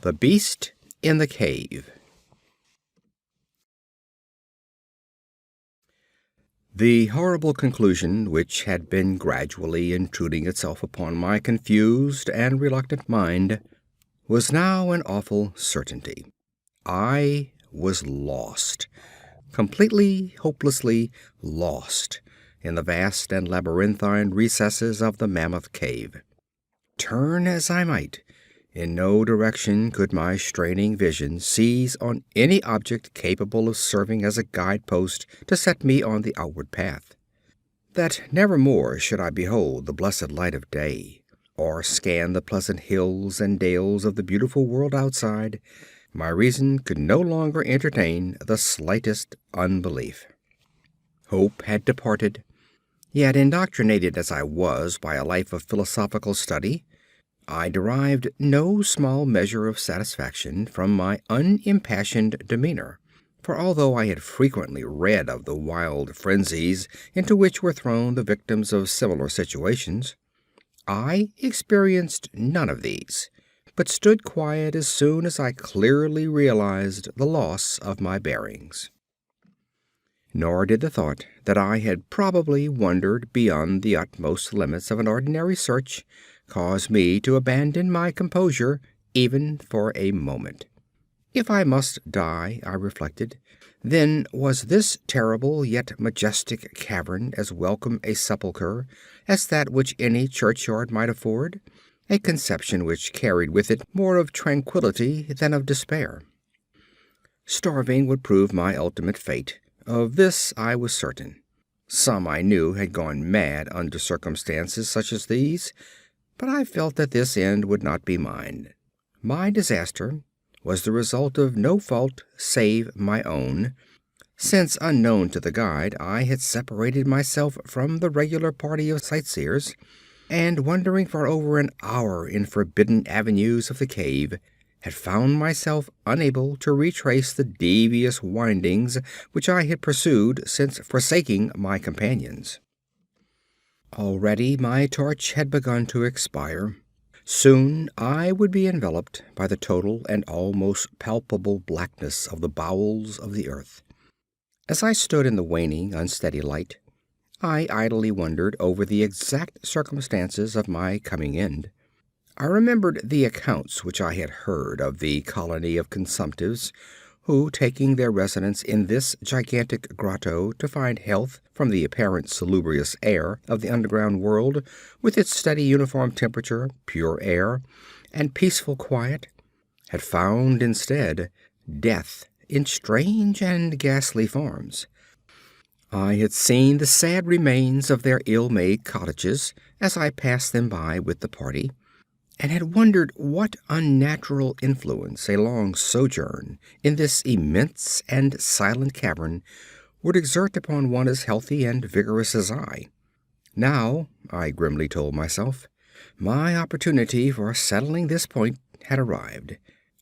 The Beast in the Cave. The horrible conclusion which had been gradually intruding itself upon my confused and reluctant mind was now an awful certainty. I was lost, completely, hopelessly lost in the vast and labyrinthine recesses of the Mammoth Cave. Turn as I might, in no direction could my straining vision seize on any object capable of serving as a guidepost to set me on the outward path. That never more should I behold the blessed light of day, or scan the pleasant hills and dales of the beautiful world outside, my reason could no longer entertain the slightest unbelief. Hope had departed, yet indoctrinated as I was by a life of philosophical study, I derived no small measure of satisfaction from my unimpassioned demeanor, for although I had frequently read of the wild frenzies into which were thrown the victims of similar situations, I experienced none of these, but stood quiet as soon as I clearly realized the loss of my bearings. Nor did the thought that I had probably wandered beyond the utmost limits of an ordinary search cause me to abandon my composure even for a moment. If I must die, I reflected, then was this terrible yet majestic cavern as welcome a sepulchre as that which any churchyard might afford, a conception which carried with it more of tranquillity than of despair. Starving would prove my ultimate fate. Of this I was certain. Some I knew had gone mad under circumstances such as these, but I felt that this end would not be mine. My disaster was the result of no fault save my own, since unknown to the guide I had separated myself from the regular party of sightseers, and wandering for over an hour in forbidden avenues of the cave, had found myself unable to retrace the devious windings which I had pursued since forsaking my companions. Already my torch had begun to expire. Soon I would be enveloped by the total and almost palpable blackness of the bowels of the earth. As I stood in the waning, unsteady light, I idly wondered over the exact circumstances of my coming end. I remembered the accounts which I had heard of the colony of consumptives who, taking their residence in this gigantic grotto to find health from the apparent salubrious air of the underground world, with its steady uniform temperature, pure air, and peaceful quiet, had found instead death in strange and ghastly forms. I had seen the sad remains of their ill-made cottages as I passed them by with the party, and had wondered what unnatural influence a long sojourn in this immense and silent cavern would exert upon one as healthy and vigorous as I. Now, I grimly told myself, my opportunity for settling this point had arrived,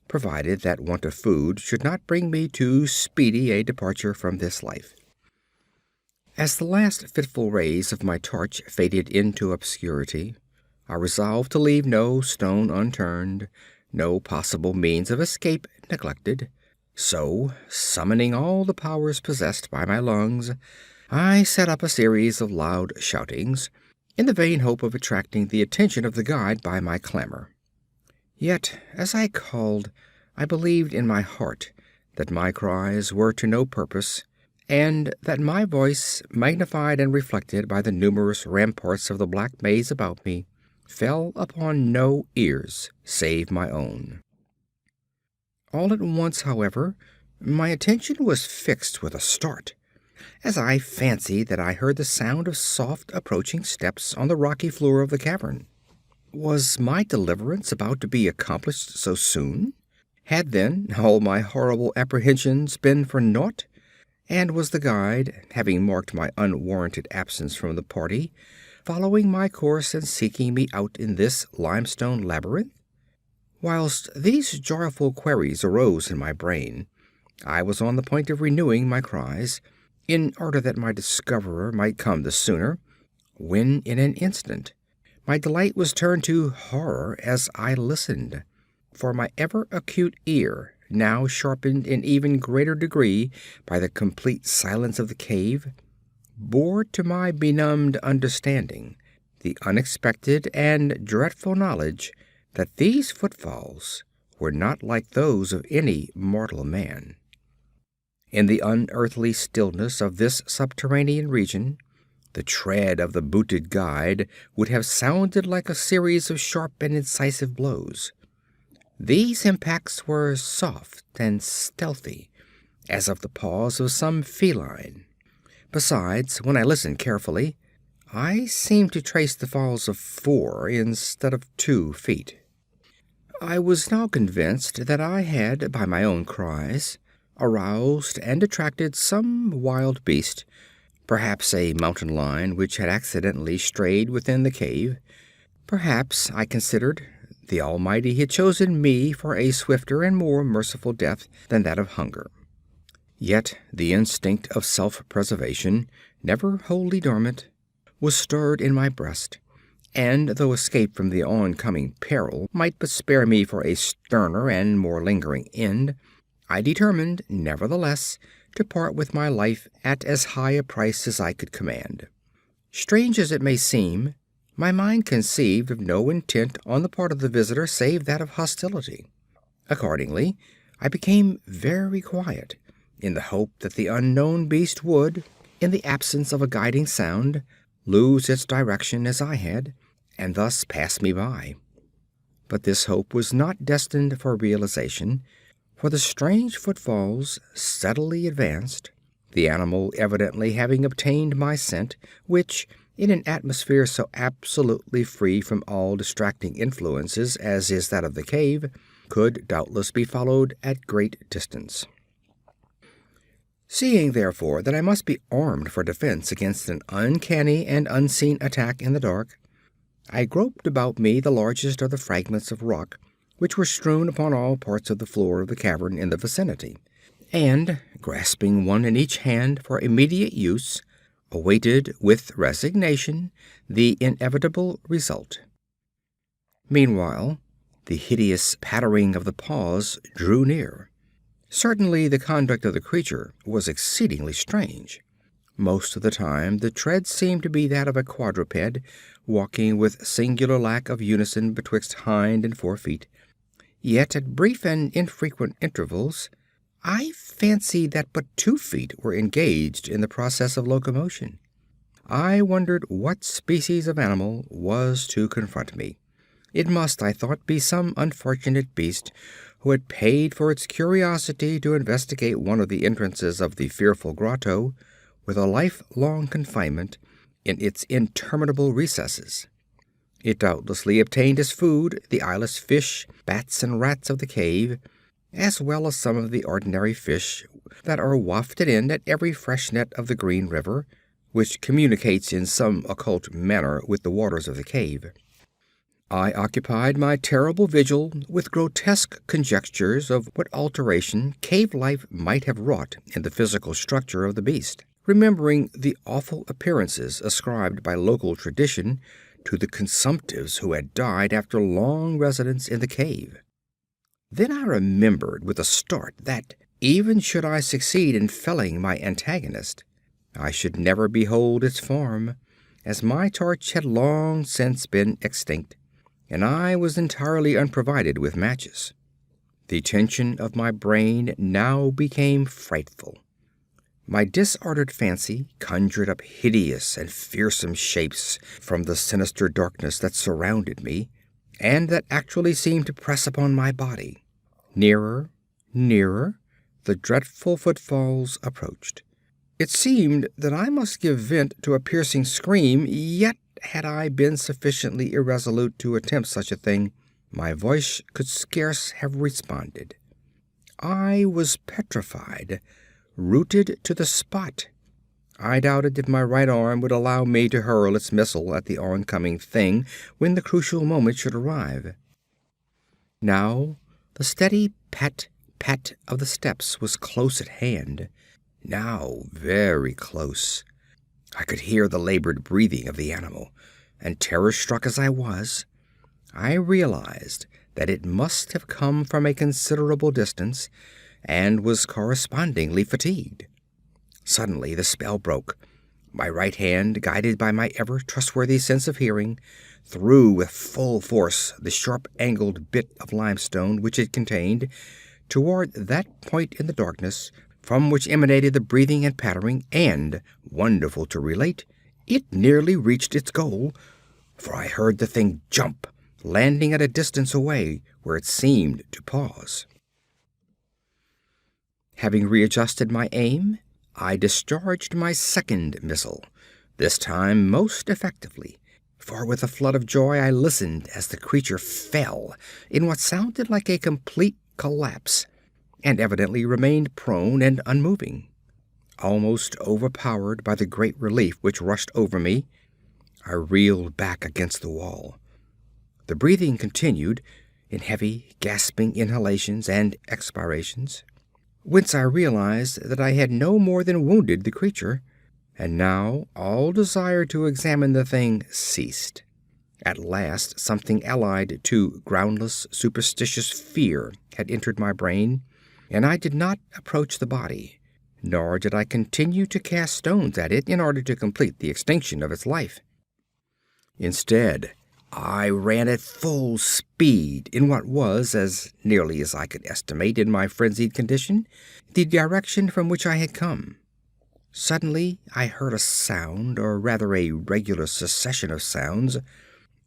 provided that want of food should not bring me too speedy a departure from this life. As the last fitful rays of my torch faded into obscurity, I resolved to leave no stone unturned, no possible means of escape neglected. So, summoning all the powers possessed by my lungs, I set up a series of loud shoutings, in the vain hope of attracting the attention of the guide by my clamor. Yet, as I called, I believed in my heart that my cries were to no purpose, and that my voice, magnified and reflected by the numerous ramparts of the black maze about me, fell upon no ears save my own. All at once, however, my attention was fixed with a start, as I fancied that I heard the sound of soft approaching steps on the rocky floor of the cavern. Was my deliverance about to be accomplished so soon? Had then all my horrible apprehensions been for naught? And was the guide, having marked my unwarranted absence from the party, following my course and seeking me out in this limestone labyrinth? Whilst these joyful queries arose in my brain, I was on the point of renewing my cries, in order that my discoverer might come the sooner, when in an instant my delight was turned to horror as I listened. for my ever-acute ear, now sharpened in even greater degree by the complete silence of the cave, bore to my benumbed understanding the unexpected and dreadful knowledge that these footfalls were not like those of any mortal man. In the unearthly stillness of this subterranean region, the tread of the booted guide would have sounded like a series of sharp and incisive blows. These impacts were soft and stealthy, as of the paws of some feline. Besides, when I listened carefully, I seemed to trace the falls of 4 instead of 2 feet. I was now convinced that I had, by my own cries, aroused and attracted some wild beast, perhaps a mountain lion which had accidentally strayed within the cave. Perhaps, I considered, the Almighty had chosen me for a swifter and more merciful death than that of hunger. Yet the instinct of self-preservation, never wholly dormant, was stirred in my breast, and though escape from the oncoming peril might but spare me for a sterner and more lingering end, I determined, nevertheless, to part with my life at as high a price as I could command. Strange as it may seem, my mind conceived of no intent on the part of the visitor save that of hostility. Accordingly, I became very quiet, in the hope that the unknown beast would, in the absence of a guiding sound, lose its direction as I had, and thus pass me by. But this hope was not destined for realization, for the strange footfalls steadily advanced, the animal evidently having obtained my scent, which, in an atmosphere so absolutely free from all distracting influences as is that of the cave, could doubtless be followed at great distance. Seeing, therefore, that I must be armed for defense against an uncanny and unseen attack in the dark, I groped about me the largest of the fragments of rock which were strewn upon all parts of the floor of the cavern in the vicinity, and, grasping one in each hand for immediate use, awaited with resignation the inevitable result. Meanwhile, the hideous pattering of the paws drew near. Certainly the conduct of the creature was exceedingly strange. Most of the time the tread seemed to be that of a quadruped, walking with singular lack of unison betwixt hind and fore feet. Yet at brief and infrequent intervals I fancied that but 2 feet were engaged in the process of locomotion. I wondered what species of animal was to confront me. It must, I thought, be some unfortunate beast who had paid for its curiosity to investigate one of the entrances of the fearful grotto, with a lifelong confinement in its interminable recesses. It doubtlessly obtained as food the eyeless fish, bats, and rats of the cave, as well as some of the ordinary fish that are wafted in at every freshet of the green river, which communicates in some occult manner with the waters of the cave. I occupied my terrible vigil with grotesque conjectures of what alteration cave life might have wrought in the physical structure of the beast, remembering the awful appearances ascribed by local tradition to the consumptives who had died after long residence in the cave. Then I remembered with a start that, even should I succeed in felling my antagonist, I should never behold its form, as my torch had long since been extinct, and I was entirely unprovided with matches. The tension of my brain now became frightful. My disordered fancy conjured up hideous and fearsome shapes from the sinister darkness that surrounded me, and that actually seemed to press upon my body. Nearer, nearer, the dreadful footfalls approached. It seemed that I must give vent to a piercing scream, yet had I been sufficiently irresolute to attempt such a thing, my voice could scarce have responded. I was petrified, rooted to the spot. I doubted if my right arm would allow me to hurl its missile at the oncoming thing when the crucial moment should arrive. Now the steady pat, pat of the steps was close at hand, now very close. I could hear the labored breathing of the animal, and terror-struck as I was, I realized that it must have come from a considerable distance, and was correspondingly fatigued. Suddenly the spell broke. My right hand, guided by my ever trustworthy sense of hearing, threw with full force the sharp-angled bit of limestone which it contained toward that point in the darkness from which emanated the breathing and pattering, and, wonderful to relate, it nearly reached its goal, for I heard the thing jump, landing at a distance away where it seemed to pause. Having readjusted my aim, I discharged my second missile, this time most effectively, for with a flood of joy I listened as the creature fell in what sounded like a complete collapse, and evidently remained prone and unmoving. Almost overpowered by the great relief which rushed over me, I reeled back against the wall. The breathing continued in heavy, gasping inhalations and expirations, whence I realized that I had no more than wounded the creature, and now all desire to examine the thing ceased. At last something allied to groundless, superstitious fear had entered my brain, and I did not approach the body, nor did I continue to cast stones at it in order to complete the extinction of its life. Instead, I ran at full speed in what was, as nearly as I could estimate in my frenzied condition, the direction from which I had come. Suddenly I heard a sound, or rather a regular succession of sounds.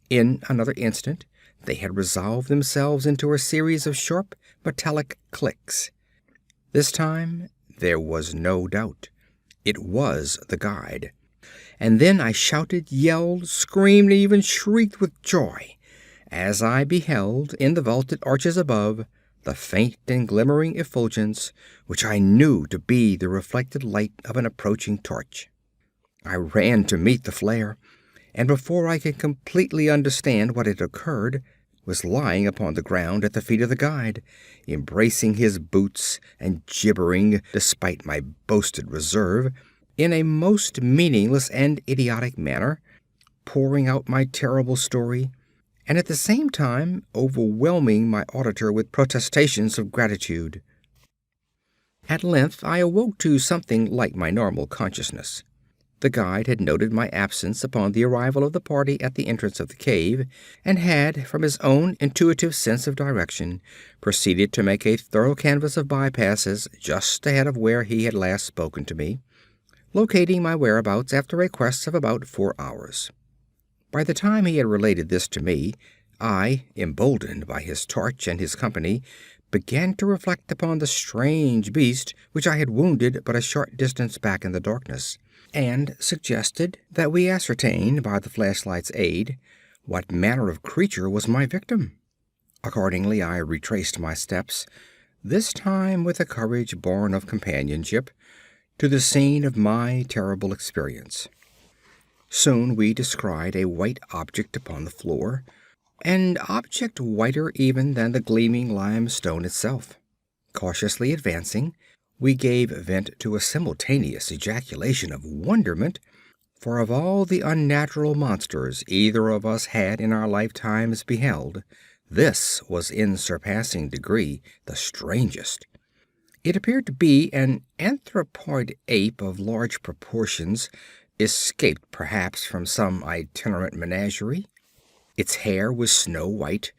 In another instant they had resolved themselves into a series of sharp metallic clicks. This time there was no doubt. It was the guide. And then I shouted, yelled, screamed, and even shrieked with joy as I beheld in the vaulted arches above the faint and glimmering effulgence which I knew to be the reflected light of an approaching torch. I ran to meet the flare, and before I could completely understand what had occurred, was lying upon the ground at the feet of the guide, embracing his boots and gibbering, despite my boasted reserve, in a most meaningless and idiotic manner, pouring out my terrible story, and at the same time overwhelming my auditor with protestations of gratitude. At length I awoke to something like my normal consciousness. The guide had noted my absence upon the arrival of the party at the entrance of the cave, and had, from his own intuitive sense of direction, proceeded to make a thorough canvass of bypasses just ahead of where he had last spoken to me, locating my whereabouts after a quest of about 4 hours. By the time he had related this to me, I, emboldened by his torch and his company, began to reflect upon the strange beast which I had wounded but a short distance back in the darkness, and suggested that we ascertain, by the flashlight's aid, what manner of creature was my victim. Accordingly, I retraced my steps, this time with a courage born of companionship, to the scene of my terrible experience. Soon we descried a white object upon the floor, an object whiter even than the gleaming limestone itself. Cautiously advancing, we gave vent to a simultaneous ejaculation of wonderment, for of all the unnatural monsters either of us had in our lifetimes beheld, this was in surpassing degree the strangest. It appeared to be an anthropoid ape of large proportions, escaped perhaps from some itinerant menagerie. Its hair was snow white,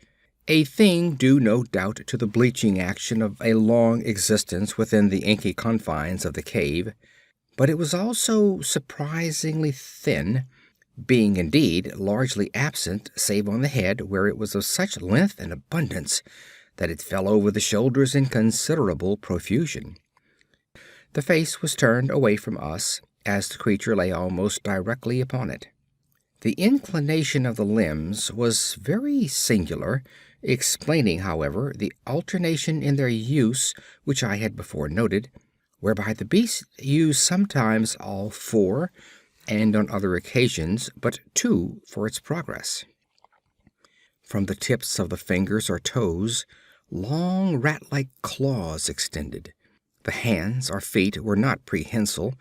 a thing due no doubt to the bleaching action of a long existence within the inky confines of the cave, but it was also surprisingly thin, being indeed largely absent save on the head, where it was of such length and abundance that it fell over the shoulders in considerable profusion. The face was turned away from us, as the creature lay almost directly upon it. The inclination of the limbs was very singular, explaining, however, the alternation in their use which I had before noted, whereby the beast used sometimes all 4, and on other occasions but 2 for its progress. From the tips of the fingers or toes, long rat-like claws extended. The hands or feet were not prehensile,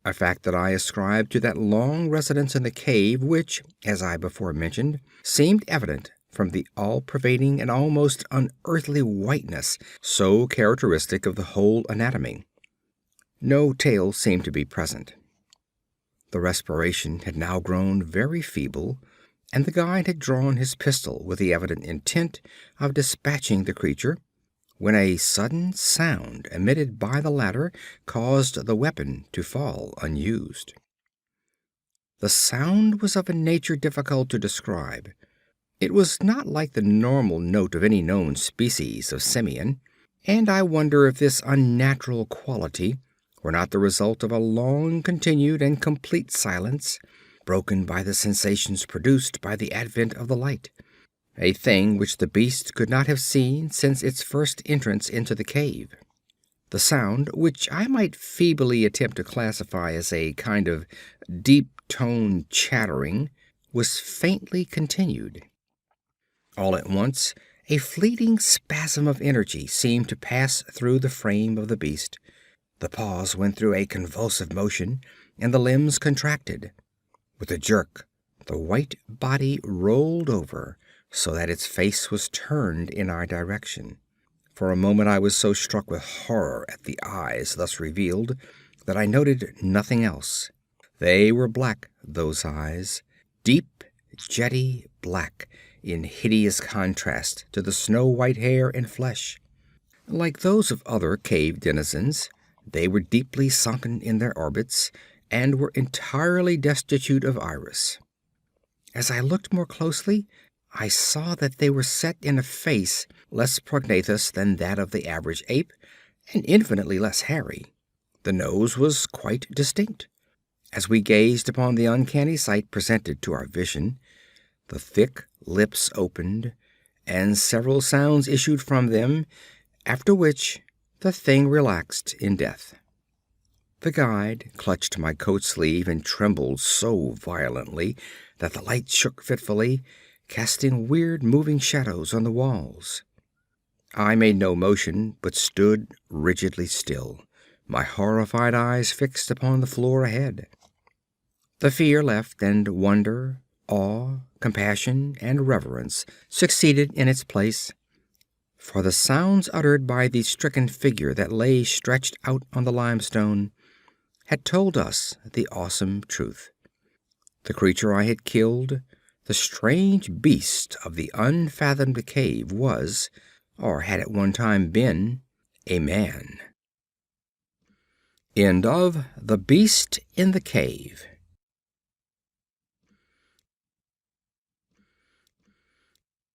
a fact that I ascribed to that long residence in the cave which, as I before mentioned, seemed evident from the all-pervading and almost unearthly whiteness so characteristic of the whole anatomy. No tail seemed to be present. The respiration had now grown very feeble, and the guide had drawn his pistol with the evident intent of dispatching the creature, when a sudden sound emitted by the latter caused the weapon to fall unused. The sound was of a nature difficult to describe. It was not like the normal note of any known species of simian, and I wonder if this unnatural quality were not the result of a long-continued and complete silence, broken by the sensations produced by the advent of the light, a thing which the beast could not have seen since its first entrance into the cave. The sound, which I might feebly attempt to classify as a kind of deep-toned chattering, was faintly continued. All at once, a fleeting spasm of energy seemed to pass through the frame of the beast. The paws went through a convulsive motion, and the limbs contracted. With a jerk, the white body rolled over, so that its face was turned in our direction. For a moment I was so struck with horror at the eyes thus revealed that I noted nothing else. They were black, those eyes, deep, jetty black, in hideous contrast to the snow-white hair and flesh. Like those of other cave denizens, they were deeply sunken in their orbits, and were entirely destitute of iris. As I looked more closely, I saw that they were set in a face less prognathous than that of the average ape, and infinitely less hairy. The nose was quite distinct. As we gazed upon the uncanny sight presented to our vision, the thick lips opened, and several sounds issued from them, after which the thing relaxed in death. The guide clutched my coat sleeve and trembled so violently that the light shook fitfully, casting weird moving shadows on the walls. I made no motion, but stood rigidly still, my horrified eyes fixed upon the floor ahead. The fear left, and wonder, awe, compassion, and reverence succeeded in its place, for the sounds uttered by the stricken figure that lay stretched out on the limestone had told us the awesome truth. The creature I had killed, the strange beast of the unfathomed cave, was, or had at one time been, a man. End of The Beast in the Cave.